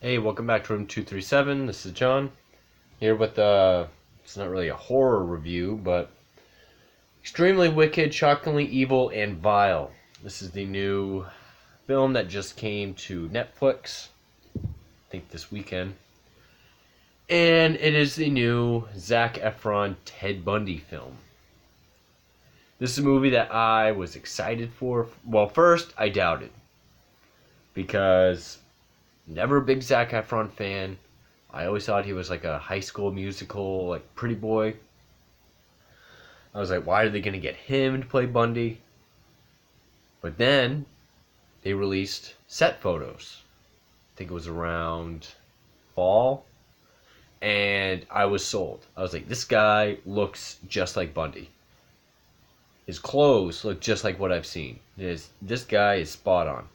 Hey, welcome back to Room 237. This is John here with it's not really a horror review, but extremely wicked, shockingly evil, and vile. This is the new film that just came to Netflix, I think this weekend. And it is the new Zac Efron Ted Bundy film. This is a movie that I was excited for. Well, first, I doubted. Because never a big Zac Efron fan. I always thought he was like a High School Musical, like pretty boy. I was like, why are they going to get him to play Bundy? But then they released set photos. I think it was around fall. And I was sold. I was like, this guy looks just like Bundy. His clothes look just like what I've seen. This guy is spot on.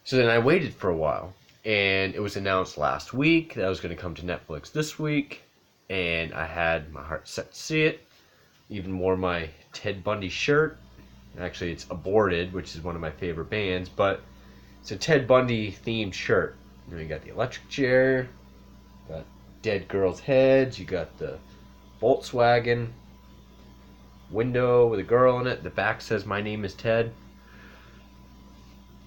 So then I waited for a while. And it was announced last week that I was going to come to Netflix this week. And I had my heart set to see it. Even wore my Ted Bundy shirt. Actually, it's Aborted, which is one of my favorite bands. But it's a Ted Bundy themed shirt. You got the electric chair. Got dead girls' heads. You got the Volkswagen window with a girl in it. The back says, "My name is Ted."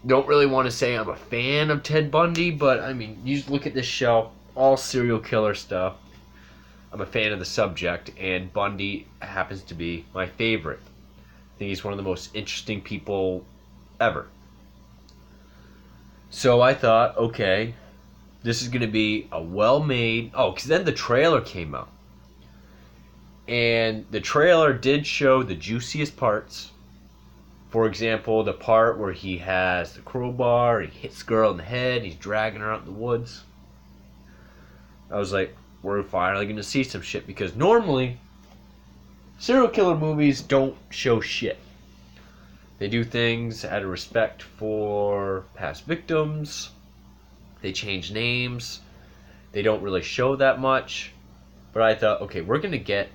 Don't really want to say I'm a fan of Ted Bundy, but I mean, you look at this shelf, all serial killer stuff. I'm a fan of the subject, and Bundy happens to be my favorite. I think he's one of the most interesting people ever. So I thought, okay, this is going to be a well-made... Oh, because then the trailer came out. And the trailer did show the juiciest parts. For example, the part where he has the crowbar, he hits the girl in the head, he's dragging her out in the woods. I was like, we're finally going to see some shit, because normally serial killer movies don't show shit. They do things out of respect for past victims. They change names. They don't really show that much. But I thought, okay, we're going to get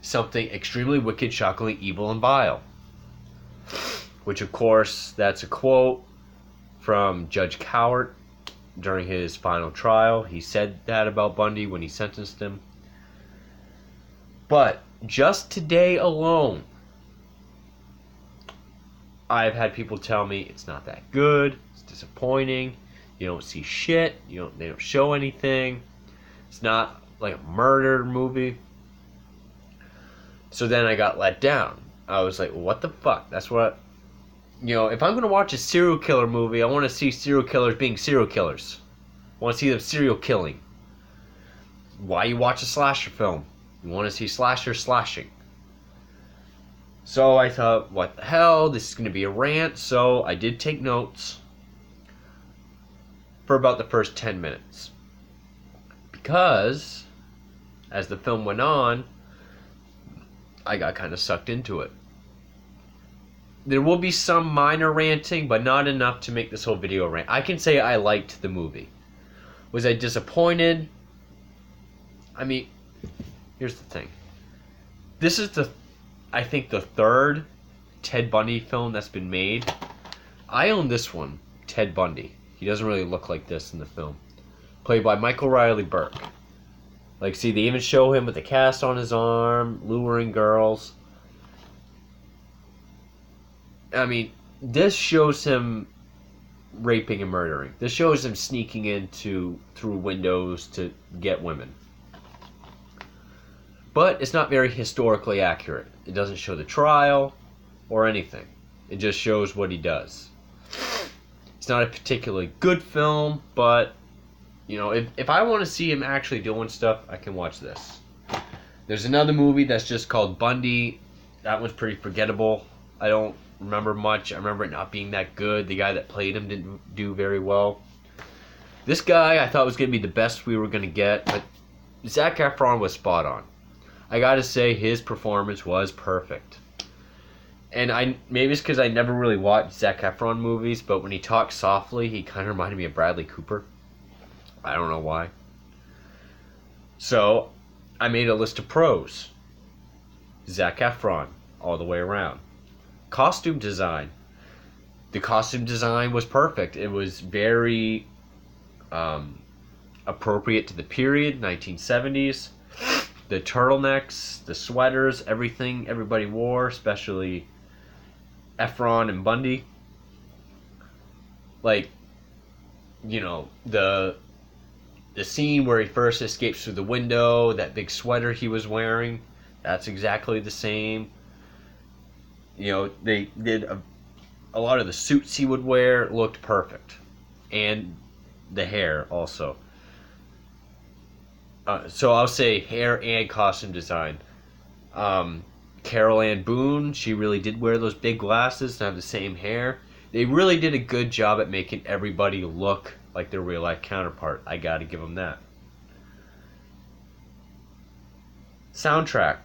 something extremely wicked, shockingly evil, and vile. Which, of course, that's a quote from Judge Cowart during his final trial. He said that about Bundy when he sentenced him. But just today alone, I've had people tell me it's not that good, it's disappointing, you don't see shit, they don't show anything, it's not like a murder movie. So then I got let down. I was like, well, what the fuck? That's what... if I'm going to watch a serial killer movie, I want to see serial killers being serial killers. I want to see them serial killing. Why you watch a slasher film? You want to see slashers slashing. So I thought, what the hell? This is going to be a rant. So I did take notes for about the first 10 minutes. Because as the film went on, I got kind of sucked into it. There will be some minor ranting, but not enough to make this whole video a rant. I can say I liked the movie. Was I disappointed? I mean, here's the thing. This is I think the third Ted Bundy film that's been made. I own this one, Ted Bundy. He doesn't really look like this in the film. Played by Michael Riley Burke. Like, see, they even show him with a cast on his arm, luring girls. I mean, this shows him raping and murdering. This shows him sneaking through windows to get women. But it's not very historically accurate. It doesn't show the trial or anything. It just shows what he does. It's not a particularly good film, but, if I want to see him actually doing stuff, I can watch this. There's another movie that's just called Bundy. That one's pretty forgettable. I don't remember much. I remember it not being that good. The guy that played him didn't do very well. This guy I thought was going to be the best we were going to get, but Zac Efron was spot on. I gotta say, his performance was perfect. And maybe it's because I never really watched Zac Efron movies, but when he talks softly, he kind of reminded me of Bradley Cooper. I don't know why. So, I made a list of pros. Zac Efron, all the way around. Costume design. The costume design was perfect. It was very appropriate to the period, 1970s. The turtlenecks, the sweaters, everything everybody wore, especially Efron and Bundy. Like, you know, the scene where he first escapes through the window, that big sweater he was wearing, that's exactly the same. You know, they did a lot of the suits he would wear looked perfect. And the hair also. So I'll say hair and costume design. Carol Ann Boone, she really did wear those big glasses and have the same hair. They really did a good job at making everybody look like their real life counterpart. I gotta give them that. Soundtrack.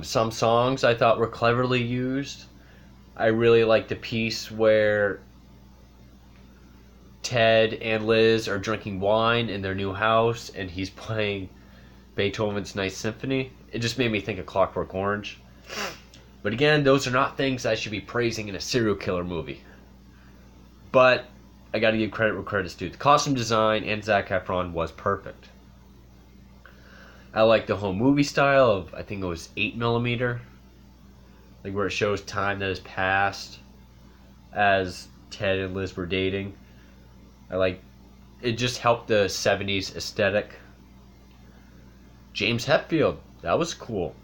Some songs I thought were cleverly used. I really like the piece where Ted and Liz are drinking wine in their new house and he's playing Beethoven's Ninth Symphony. It just made me think of Clockwork Orange. But again, those are not things I should be praising in a serial killer movie. But I gotta give credit where credit's due. The costume design and Zac Efron was perfect. I like the whole movie style of, I think it was 8mm. Like where it shows time that has passed as Ted and Liz were dating. I like it, just helped the 70s aesthetic. James Hetfield, that was cool.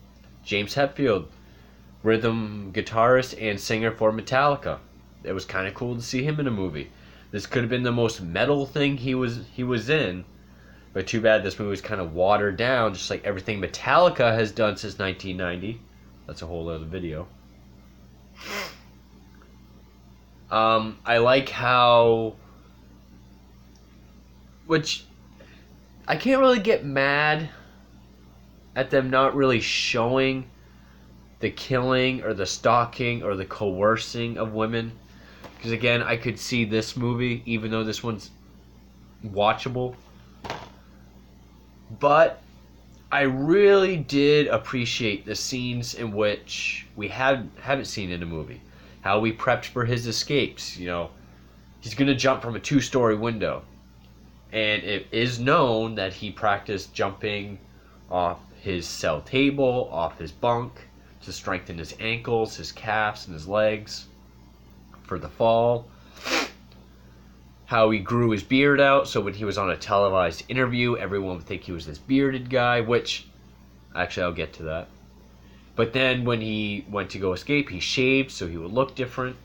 James Hetfield, rhythm guitarist and singer for Metallica. It was kind of cool to see him in a movie. This could have been the most metal thing he was in, but too bad this movie was kind of watered down, just like everything Metallica has done since 1990. That's a whole other video. I like how, which I can't really get mad at them not really showing the killing or the stalking or the coercing of women. Because again, I could see this movie, even though this one's watchable. But I really did appreciate the scenes in which we haven't seen in a movie. How we prepped for his escapes. You know, he's going to jump from a 2-story window. And it is known that he practiced jumping off his cell table, off his bunk, to strengthen his ankles, his calves, and his legs for the fall. How he grew his beard out, so when he was on a televised interview, everyone would think he was this bearded guy, which, actually, I'll get to that. But then when he went to go escape, he shaved, so he would look different.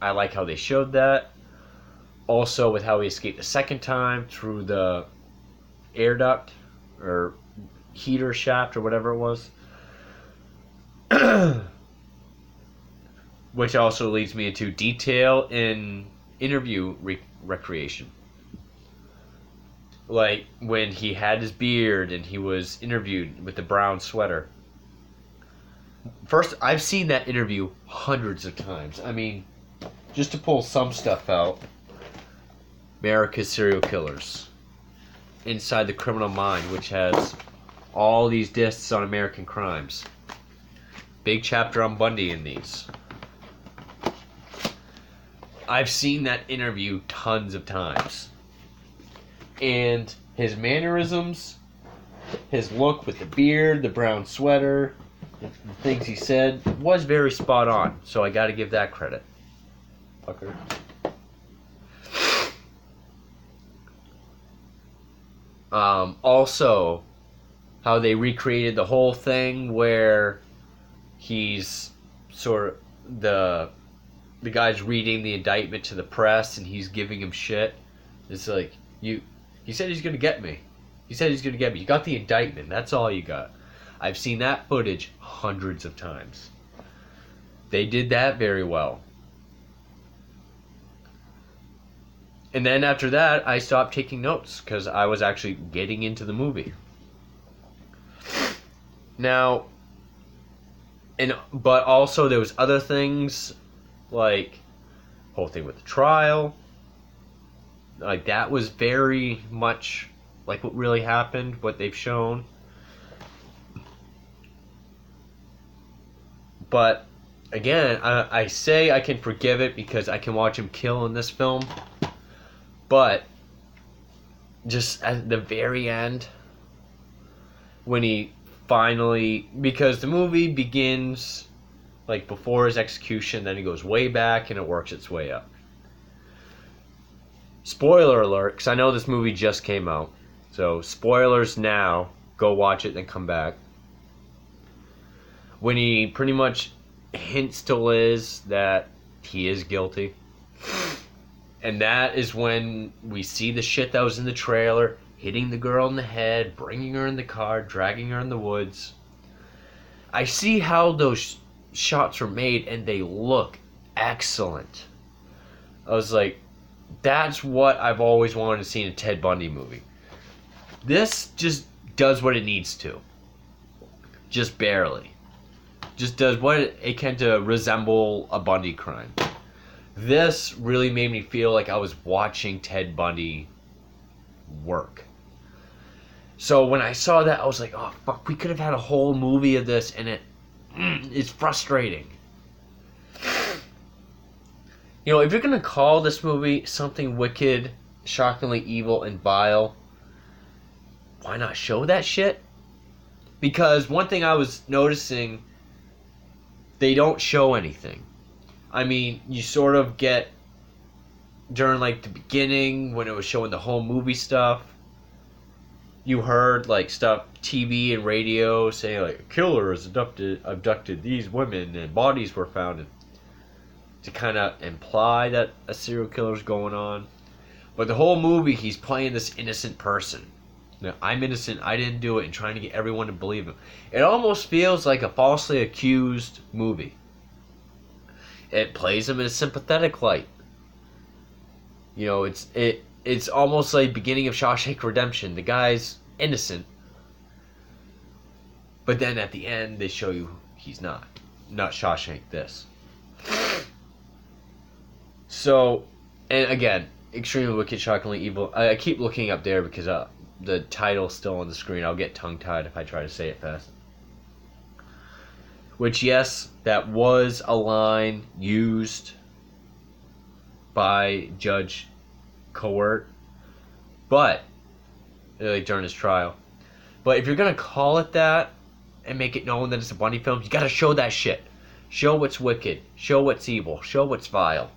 I like how they showed that. Also, with how he escaped the second time through the air duct, or heater shaft, or whatever it was. Which also leads me into detail in interview recreation. Like when he had his beard and he was interviewed with the brown sweater. First, I've seen that interview hundreds of times. I mean, just to pull some stuff out. America's Serial Killers. Inside the Criminal Mind, which has all these discs on American crimes. Big chapter on Bundy in these. I've seen that interview tons of times. And his mannerisms, his look with the beard, the brown sweater, the things he said, was very spot on. So I gotta give that credit. Fucker. Also, how they recreated the whole thing where he's sort of the guy's reading the indictment to the press and he's giving him shit. It's like, he said he's gonna get me. He said he's gonna get me. You got the indictment. That's all you got. I've seen that footage hundreds of times. They did that very well. And then after that, I stopped taking notes because I was actually getting into the movie. Now, but also there was other things, like whole thing with the trial. Like that was very much like what really happened, what they've shown. But again, I say I can forgive it because I can watch him kill in this film, but just at the very end, when he finally, because the movie begins like before his execution, then he goes way back and it works its way up. Spoiler alert, because I know this movie just came out, so spoilers now, go watch it then come back. When he pretty much hints to Liz that he is guilty, and that is when we see the shit that was in the trailer, hitting the girl in the head, bringing her in the car, dragging her in the woods. I see how those shots were made and they look excellent. I was like, that's what I've always wanted to see in a Ted Bundy movie. This just does what it needs to. Just barely. Just does what it can to resemble a Bundy crime. This really made me feel like I was watching Ted Bundy work. So when I saw that, I was like, oh fuck, we could have had a whole movie of this, and it's frustrating. You know, if you're going to call this movie something wicked, shockingly evil, and vile, why not show that shit? Because one thing I was noticing, they don't show anything. I mean, you sort of get, during like the beginning, when it was showing the whole movie stuff, you heard like stuff, TV and radio, saying like, a killer has abducted these women and bodies were found, to kind of imply that a serial killer's going on. But the whole movie, he's playing this innocent person. Now, I'm innocent, I didn't do it, and trying to get everyone to believe him. It almost feels like a falsely accused movie. It plays him in a sympathetic light. You know, it's almost like beginning of Shawshank Redemption. The guy's innocent, but then at the end they show you he's not Shawshank this. So, and again, extremely wicked, shockingly evil. I keep looking up there because the title's still on the screen. I'll get tongue-tied if I try to say it fast. Which, yes, that was a line used by Judge Cowart, but like during his trial. But if you're gonna call it that and make it known that it's a Bundy film, you gotta show that shit. Show what's wicked. Show what's evil. Show what's vile.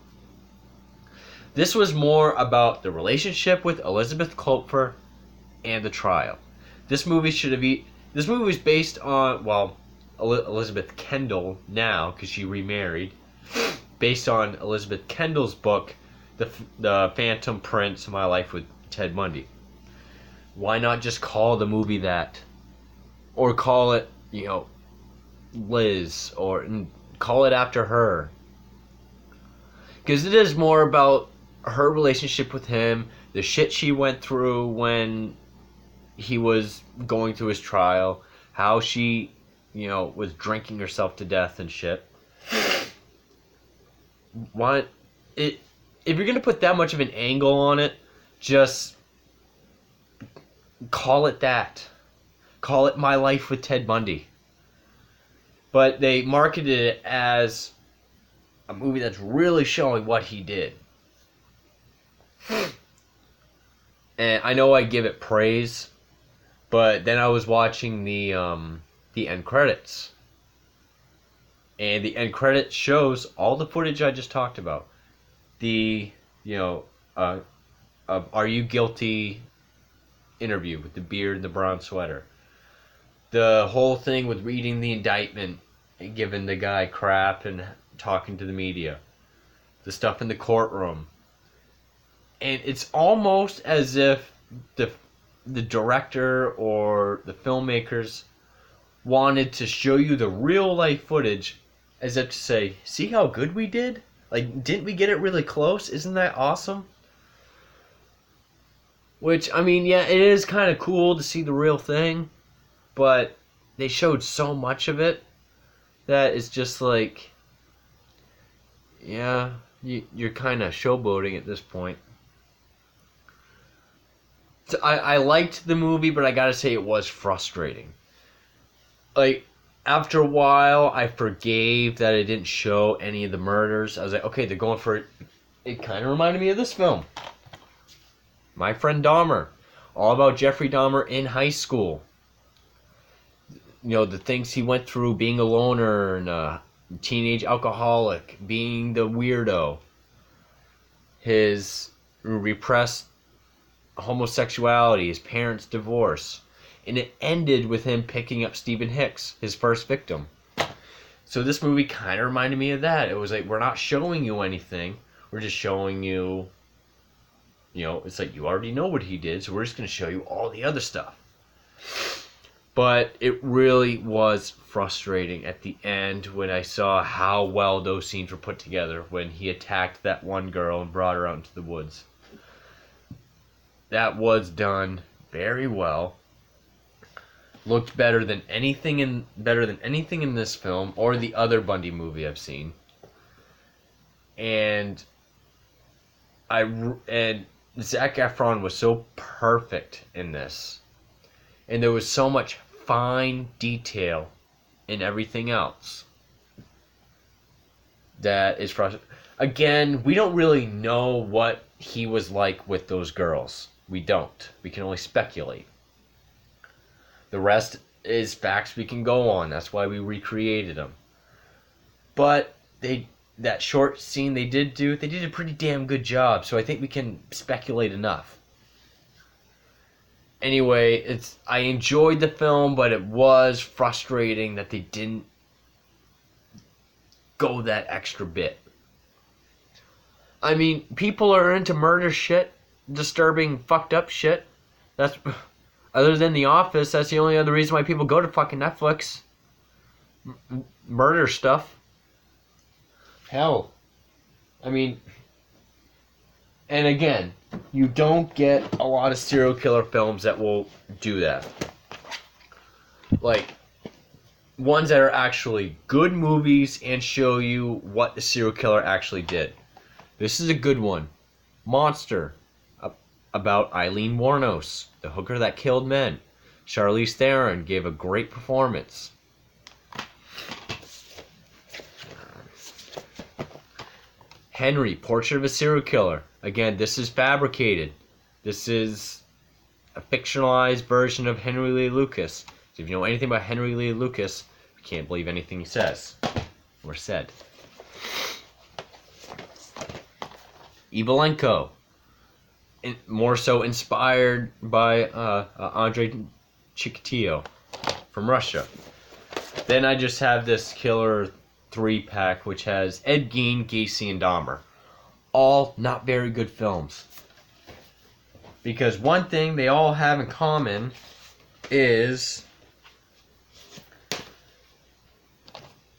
This was more about the relationship with Elizabeth Klopfer and the trial. This movie was based on, well, Elizabeth Kendall now, because she remarried, based on Elizabeth Kendall's book, The Phantom Prince, My Life with Ted Bundy. Why not just call the movie that? Or call it, you know, Liz, or call it after her. Because it is more about her relationship with him, the shit she went through when he was going through his trial, how she, you know, was drinking herself to death and shit. If you're gonna put that much of an angle on it, just call it that. Call it My Life with Ted Bundy. But they marketed it as a movie that's really showing what he did. And I know I give it praise, but then I was watching the end credits. And the end credits shows all the footage I just talked about. The, you know, Are You Guilty interview with the beard and the brown sweater. The whole thing with reading the indictment and giving the guy crap and talking to the media. The stuff in the courtroom. And it's almost as if the director or the filmmakers wanted to show you the real life footage as if to say, see how good we did? Like, didn't we get it really close? Isn't that awesome? Which, I mean, yeah, it is kind of cool to see the real thing, but they showed so much of it that it's just like, yeah, you're kind of showboating at this point. So I liked the movie, but I gotta say it was frustrating. Like, After a while, I forgave that I didn't show any of the murders. I was like, okay, they're going for it. It kind of reminded me of this film. My Friend Dahmer. All about Jeffrey Dahmer in high school. You know, the things he went through, being a loner and a teenage alcoholic, being the weirdo. His repressed homosexuality, his parents' divorce. And it ended with him picking up Stephen Hicks, his first victim. So this movie kind of reminded me of that. It was like, we're not showing you anything. We're just showing you, it's like you already know what he did, so we're just going to show you all the other stuff. But it really was frustrating at the end when I saw how well those scenes were put together when he attacked that one girl and brought her out into the woods. That was done very well. Looked better than anything in this film or the other Bundy movie I've seen. And Zac Efron was so perfect in this. And there was so much fine detail in everything else that is frustrating. Again, we don't really know what he was like with those girls. We don't. We can only speculate. The rest is facts we can go on. That's why we recreated them. But that short scene they did a pretty damn good job. So I think we can speculate enough. Anyway, I enjoyed the film, but it was frustrating that they didn't go that extra bit. I mean, people are into murder shit, disturbing, fucked up shit. That's... Other than The Office, that's the only other reason why people go to fucking Netflix. Murder stuff. Hell. I mean... And again, you don't get a lot of serial killer films that will do that. Like, ones that are actually good movies and show you what the serial killer actually did. This is a good one. Monster. About Eileen Wuornos, the hooker that killed men. Charlize Theron gave a great performance. Henry, Portrait of a Serial Killer. Again, this is fabricated. This is a fictionalized version of Henry Lee Lucas. So if you know anything about Henry Lee Lucas, you can't believe anything he says or said. Evelenko. More so inspired by Andrei Chikatilo from Russia. Then I just have this killer 3-pack, which has Ed Gein, Gacy, and Dahmer. All not very good films. Because one thing they all have in common is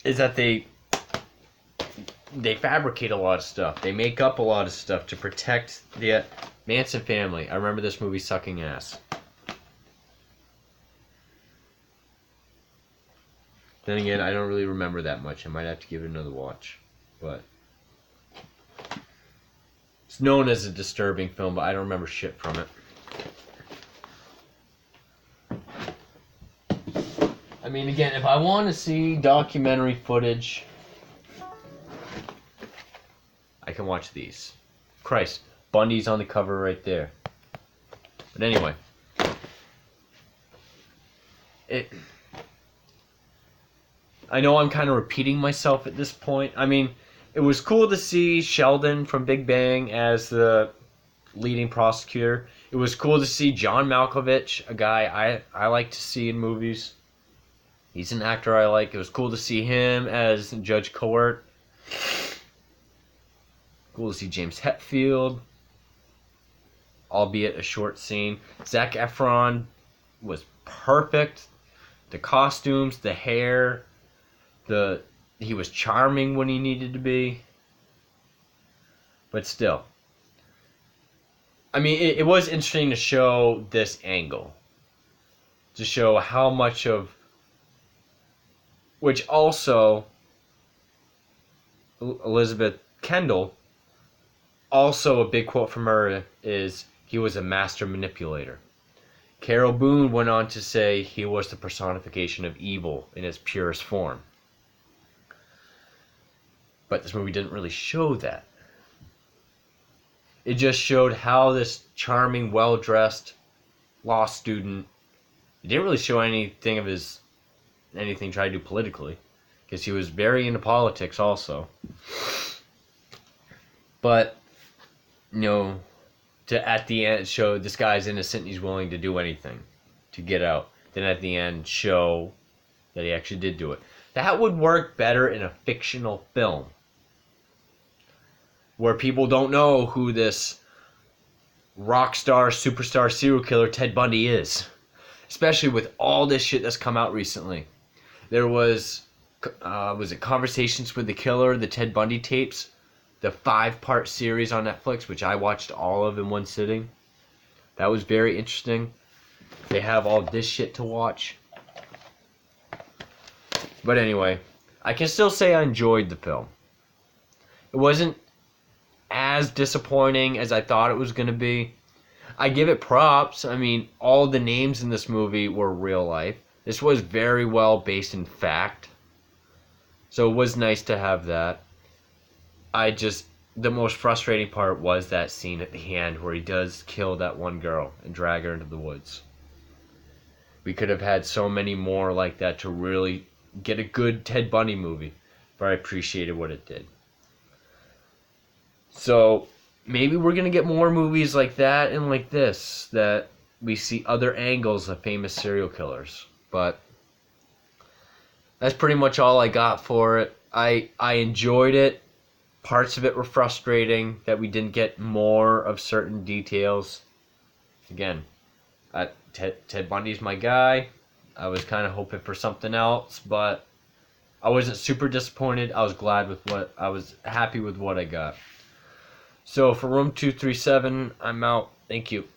that they fabricate a lot of stuff. They make up a lot of stuff to protect the Manson family. I remember this movie sucking ass. Then again, I don't really remember that much. I might have to give it another watch. But it's known as a disturbing film, but I don't remember shit from it. I mean, again, if I want to see documentary footage, I can watch these. Christ, Bundy's on the cover right there. But anyway, I know I'm kind of repeating myself at this point. I mean, it was cool to see Sheldon from Big Bang as the leading prosecutor. It was cool to see John Malkovich, a guy I like to see in movies. He's an actor I like. It was cool to see him as Judge Cowart. Cool to see James Hetfield, albeit a short scene. Zac Efron was perfect. The costumes, the hair, he was charming when he needed to be. But still, I mean, it was interesting to show this angle, to show how much of, which also Elizabeth Kendall. Also, a big quote from her is, he was a master manipulator. Carol Boone went on to say he was the personification of evil in its purest form. But this movie didn't really show that. It just showed how this charming, well-dressed law student, it didn't really show anything of his, anything tried to do politically, because he was very into politics also. But, you know, to at the end show this guy's innocent and he's willing to do anything to get out. Then at the end show that he actually did do it. That would work better in a fictional film, where people don't know who this rock star, superstar serial killer Ted Bundy is. Especially with all this shit that's come out recently. There was it Conversations with the Killer, the Ted Bundy tapes, the 5-part series on Netflix, which I watched all of in one sitting. That was very interesting. They have all this shit to watch. But anyway, I can still say I enjoyed the film. It wasn't as disappointing as I thought it was going to be. I give it props. I mean, all the names in this movie were real life. This was very well based in fact. So it was nice to have that. The most frustrating part was that scene at the end where he does kill that one girl and drag her into the woods. We could have had so many more like that to really get a good Ted Bundy movie, but I appreciated what it did. So maybe we're going to get more movies like that and like this, that we see other angles of famous serial killers. But that's pretty much all I got for it. I enjoyed it. Parts of it were frustrating that we didn't get more of certain details. Again, Ted Bundy's my guy. I was kind of hoping for something else, but I wasn't super disappointed. I was happy with what I got. So for Room 237, I'm out. Thank you.